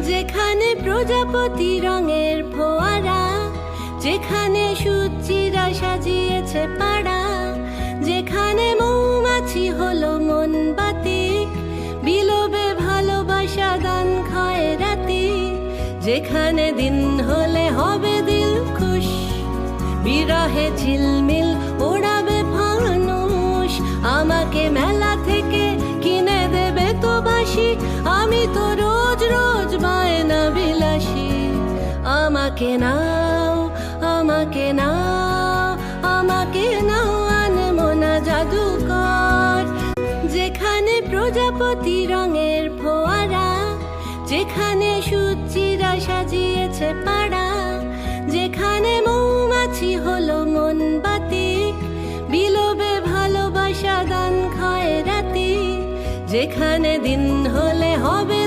যেখানে প্রজাপতি রঙের ফোয়ারা, যেখানে সূর্যিরা সাজিয়েছে পাড়া, যেখানে মৌমাছি হলো মনবাতি, বিলোবে ভালোবাসা দান খয়রাতি, যেখানে দিন হলে হবে দিল খুশ, বিরহে ঝিলমিল ওড়াবে ফানুষ, আমাকে মেলা থেকে কিনে দেবে তো বাসি, আমি তো রোজ রোজ বায়না বিলাসী। আমাকে নাও, আমাকে নাও, আমাকে নাও, আনমনা জাদুকর। যেখানে প্রজাপতি রঙের ফোয়ারা, যেখানে সূর্যিরা সাজিয়েছে পাড়া, যেখানে মৌমাছি হলো মনবাতি, বিলোবে ভালোবাসা দান খয়রাতি, যেখানে দিন হলে হবে